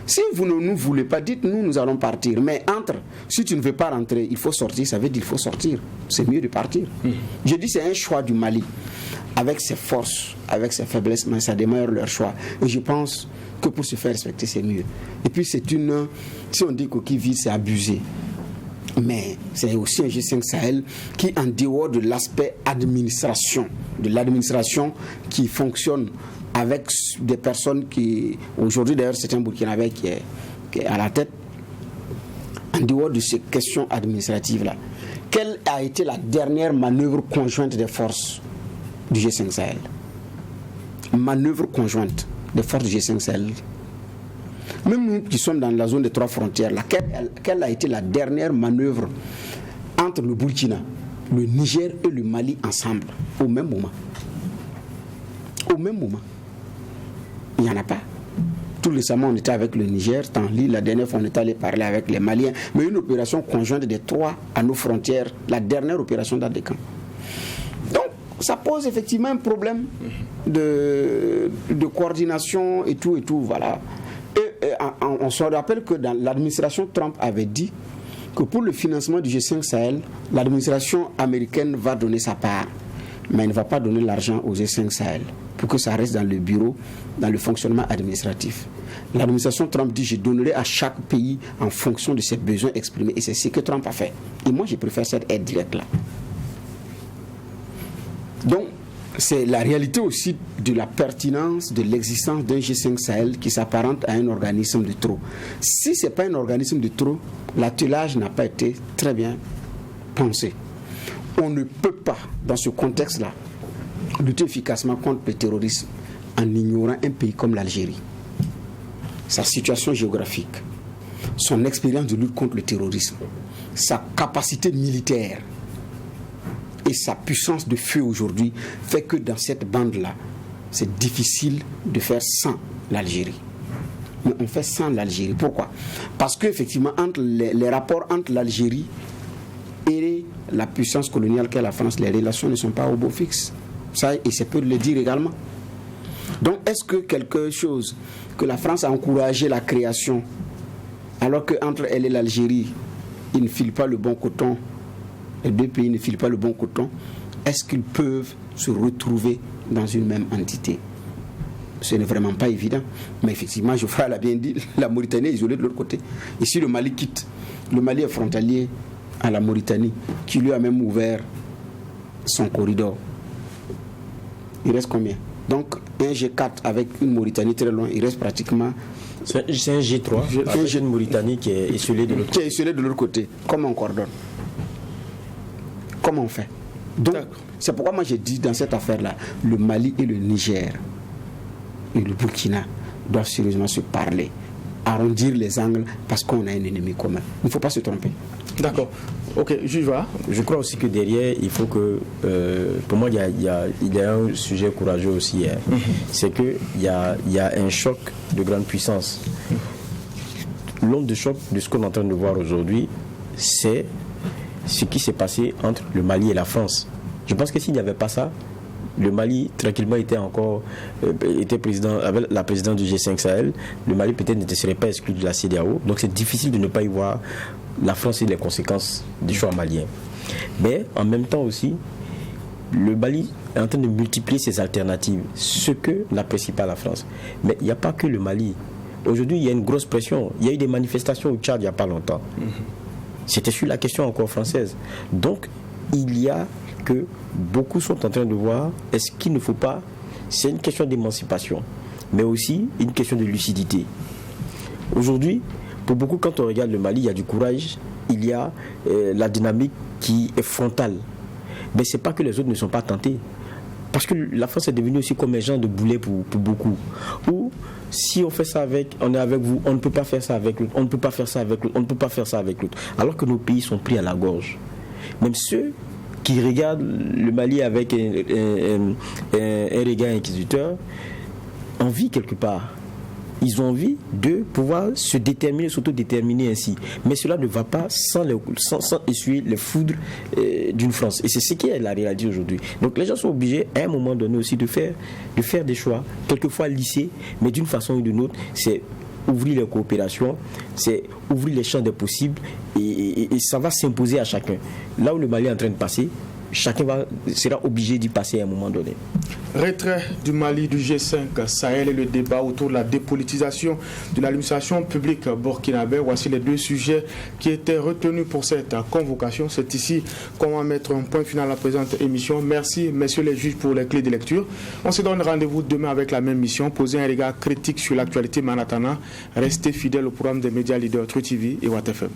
Si vous ne nous voulez pas, dites-nous, nous allons partir. Mais si tu ne veux pas rentrer, il faut sortir, ça veut dire qu'il faut sortir. C'est mieux de partir. Je dis c'est un choix du Mali. Avec ses forces, avec ses faiblesses, mais ça demeure leur choix. Et je pense que pour se faire respecter, c'est mieux. Et puis si on dit coquille vide, c'est abusé. Mais c'est aussi un G5 Sahel qui, en dehors de l'aspect administration, de l'administration qui fonctionne avec des personnes qui, aujourd'hui d'ailleurs c'est un Burkinabé qui est à la tête, en dehors de ces questions administratives-là, quelle a été la dernière manœuvre conjointe des forces du G5 Sahel? Manœuvre conjointe des forces du G5 Sahel. Même nous qui sommes dans la zone des 3 frontières, quelle a été la dernière manœuvre entre le Burkina, le Niger et le Mali ensemble, au même moment? Au même moment. Il n'y en a pas. Tout récemment, on était avec le Niger, la dernière fois, on est allé parler avec les Maliens. Mais une opération conjointe des 3 à nos frontières, la dernière opération d'Adécan. Donc, ça pose effectivement un problème de coordination et tout, voilà. Et on se rappelle que dans l'administration Trump avait dit que pour le financement du G5 Sahel, l'administration américaine va donner sa part, mais elle ne va pas donner l'argent au G5 Sahel pour que ça reste dans le bureau, dans le fonctionnement administratif. L'administration Trump dit je donnerai à chaque pays en fonction de ses besoins exprimés, et c'est ce que Trump a fait. Et moi je préfère cette aide directe là. Donc c'est la réalité aussi de la pertinence de l'existence d'un G5 Sahel qui s'apparente à un organisme de trop. Si ce n'est pas un organisme de trop, l'attelage n'a pas été très bien pensé. On ne peut pas, dans ce contexte-là, lutter efficacement contre le terrorisme en ignorant un pays comme l'Algérie. Sa situation géographique, son expérience de lutte contre le terrorisme, sa capacité militaire et sa puissance de feu aujourd'hui fait que dans cette bande-là, c'est difficile de faire sans l'Algérie. Mais on fait sans l'Algérie. Pourquoi? Parce qu'effectivement, entre les rapports entre l'Algérie et la puissance coloniale qu'est la France, les relations ne sont pas au beau fixe. Ça, et c'est peu de le dire également. Donc, est-ce que quelque chose que la France a encouragé la création, alors qu'entre elle et l'Algérie, ils ne filent pas le bon coton, les deux pays ne filent pas le bon coton, est-ce qu'ils peuvent se retrouver dans une même entité? Ce n'est vraiment pas évident. Mais effectivement, Geoffroy l'a bien dit, la Mauritanie est isolée de l'autre côté. Et si le Mali quitte, le Mali est frontalier à la Mauritanie, qui lui a même ouvert son corridor. Il reste combien? Donc, un G4 avec une Mauritanie très loin, il reste pratiquement... C'est un G3 avec une Mauritanie qui est isolée de l'autre côté. Qui est isolée de l'autre côté. Comment on coordonne? Comment on fait? Donc, c'est pourquoi moi j'ai dit dans cette affaire-là, le Mali et le Niger et le Burkina doivent sérieusement se parler, arrondir les angles parce qu'on a un ennemi commun. Il ne faut pas se tromper. D'accord. Ok, je crois aussi que derrière, il faut que, pour moi, il y a un sujet courageux aussi. Hein. C'est qu'il y a un choc de grande puissance. L'onde de choc de ce qu'on est en train de voir aujourd'hui, c'est ce qui s'est passé entre le Mali et la France. Je pense que s'il n'y avait pas ça, le Mali, tranquillement, était président, avec la présidence du G5 Sahel. Le Mali, peut-être, ne serait pas exclu de la CEDEAO. Donc, c'est difficile de ne pas y voir la France et les conséquences du choix malien. Mais, en même temps aussi, le Mali est en train de multiplier ses alternatives, ce que n'apprécie pas la France. Mais il n'y a pas que le Mali. Aujourd'hui, il y a une grosse pression. Il y a eu des manifestations au Tchad il n'y a pas longtemps. C'était sur la question encore française. Donc, il y a que beaucoup sont en train de voir, est-ce qu'il ne faut pas, c'est une question d'émancipation, mais aussi une question de lucidité. Aujourd'hui, pour beaucoup, quand on regarde le Mali, il y a du courage, il y a la dynamique qui est frontale. Mais ce n'est pas que les autres ne sont pas tentés. Parce que la France est devenue aussi comme un genre de boulet pour beaucoup. Ou si on fait ça avec, on est avec vous, on ne peut pas faire ça avec l'autre, on ne peut pas faire ça avec l'autre, on ne peut pas faire ça avec l'autre. Alors que nos pays sont pris à la gorge. Même ceux qui regardent le Mali avec un regard inquisiteur ont envie quelque part. Ils ont envie de pouvoir se déterminer, s'autodéterminer ainsi. Mais cela ne va pas sans essuyer les foudres d'une France. Et c'est ce qui est la réalité aujourd'hui. Donc les gens sont obligés à un moment donné aussi de faire des choix, quelquefois lissés, mais d'une façon ou d'une autre, c'est ouvrir les coopérations, c'est ouvrir les champs des possibles et ça va s'imposer à chacun. Là où le Mali est en train de passer, chacun sera obligé d'y passer à un moment donné. Retrait du Mali du G5 Sahel et le débat autour de la dépolitisation de l'administration publique burkinabé. Voici les deux sujets qui étaient retenus pour cette convocation. C'est ici qu'on va mettre un point final à la présente émission. Merci, messieurs les juges, pour les clés de lecture. On se donne rendez-vous demain avec la même mission. Poser un regard critique sur l'actualité, mais en attendant, restez fidèles au programme des médias leaders True TV et Watt FM.